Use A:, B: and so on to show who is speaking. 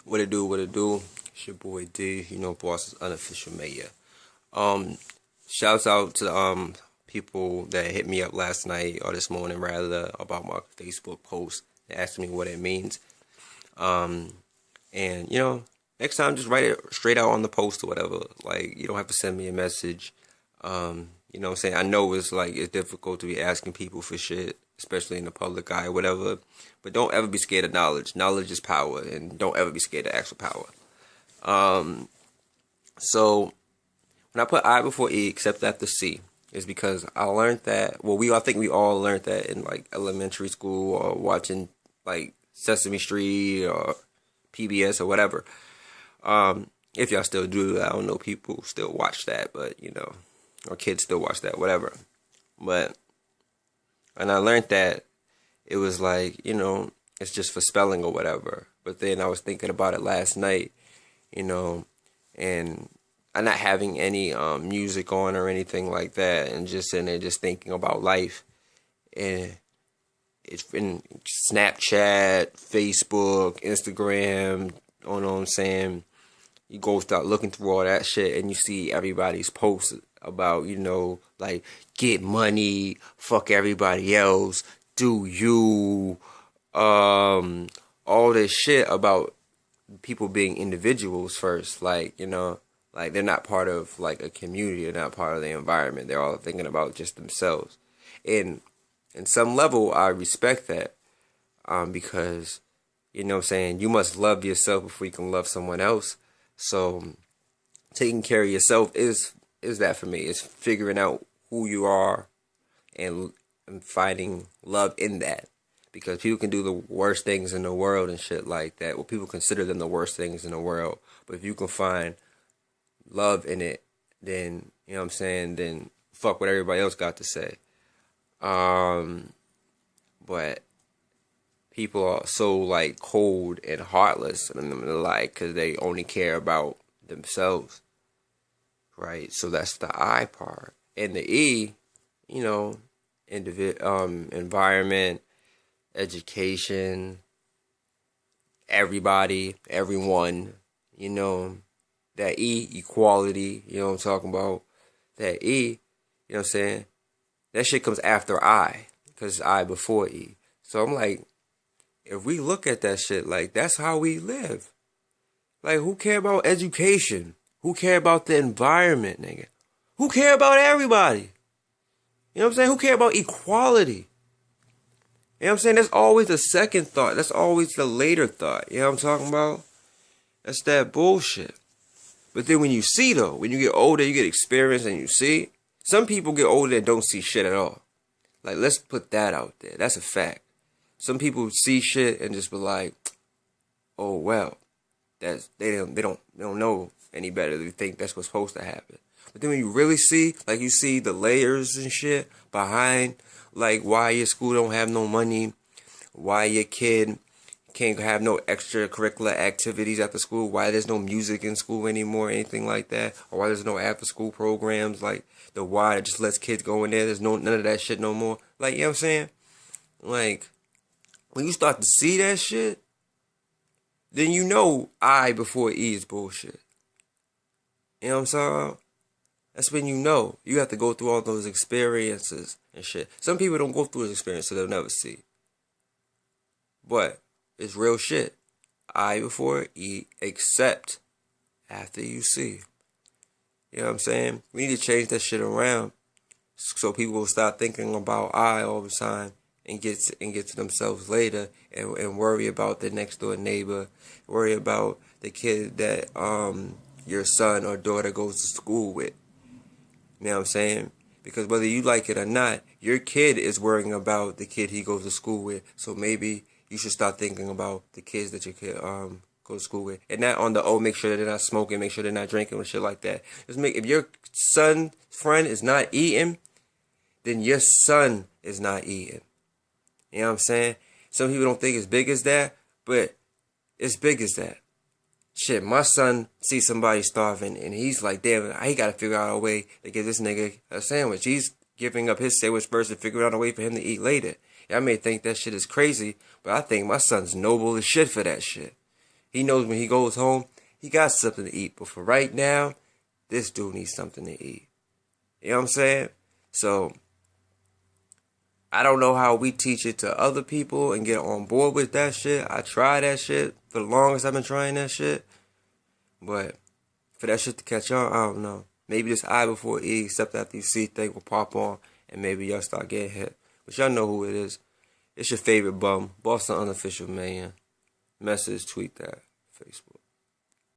A: What it do, what it do? It's your boy D, boss is Unofficial Mayor. Shouts out to people that hit me up last night or this morning rather about my Facebook post and asking me what it means. Um, and next time just write it straight out on the post or whatever. Like you don't have to send me a message. What I'm saying? I know it's difficult to be asking people for shit, especially in the public eye or whatever. But don't ever be scared of knowledge. Knowledge is power, and don't ever be scared of actual power. So when I put I before E, except after C, is because I learned that. Well, I think we all learned that in like elementary school or watching like Sesame Street or PBS or whatever. If y'all still do that, I don't know. People still watch that, but or kids still watch that, whatever. But and I learned that it was like it's just for spelling or whatever. But then I was thinking about it last night, and I'm not having any music on or anything like that, and just sitting there just thinking about life. And it's in Snapchat, Facebook, Instagram, you know what I'm saying? You go start looking through all that shit and you see everybody's posts about, like get money, fuck everybody else, do you, all this shit about people being individuals first, like they're not part of like a community, they're not part of the environment, they're all thinking about just themselves. And in some level I respect that, because what I'm saying, you must love yourself before you can love someone else. So taking care of yourself is that for me. It's figuring out who you are and finding love in that. Because people can do the worst things in the world and shit like that. Well, people consider them the worst things in the world. But if you can find love in it, then, then fuck what everybody else got to say. But people are so like cold and heartless and like because they only care about themselves, right? So that's the I part. And the E, environment, education, everybody, everyone, that E, equality, what I'm talking about. That E, what I'm saying, that shit comes after I, because I before E. So I'm like, if we look at that shit, like, that's how we live. Like, who care about education? Who care about the environment, nigga? Who care about everybody? You know what I'm saying? Who care about equality? You know what I'm saying? That's always the second thought. That's always the later thought. You know what I'm talking about? That's that bullshit. But then when you see, though, when you get older, you get experience and you see, some people get older and don't see shit at all. Like, let's put that out there. That's a fact. Some people see shit and just be like, "Oh well, they don't know any better. They think that's what's supposed to happen." But then when you really see, like you see the layers and shit behind, like why your school don't have no money, why your kid can't have no extracurricular activities after school, why there's no music in school anymore, anything like that, or why there's no after school programs like the Y that just lets kids go in there. There's none of that shit no more. Like, you know what I'm saying? Like, when you start to see that shit, then I before E is bullshit. You know what I'm saying? That's when you have to go through all those experiences and shit. Some people don't go through those experiences, so they'll never see. But it's real shit. I before E, except after you see. You know what I'm saying? We need to change that shit around so people will stop thinking about I all the time and get to themselves later and worry about the next door neighbor, worry about the kid that your son or daughter goes to school with. You know what I'm saying? Because whether you like it or not, your kid is worrying about the kid he goes to school with. So maybe you should start thinking about the kids that your kid go to school with. And not on the, make sure that they're not smoking, make sure they're not drinking and shit like that. If your son's friend is not eating, then your son is not eating. You know what I'm saying? Some people don't think it's big as that, but it's big as that. Shit, my son sees somebody starving, and he's like, damn, he gotta figure out a way to give this nigga a sandwich. He's giving up his sandwich first and figuring out a way for him to eat later. I may think that shit is crazy, but I think my son's noble as shit for that shit. He knows when he goes home, he got something to eat. But for right now, this dude needs something to eat. You know what I'm saying? So, I don't know how we teach it to other people and get on board with that shit. I tried that shit for the longest I've been trying that shit. But for that shit to catch on, I don't know. Maybe this I before E, except after you see thing will pop on and maybe y'all start getting hit. But y'all know who it is. It's your favorite bum, Boston Unofficial Mayor. Message, tweet that, Facebook.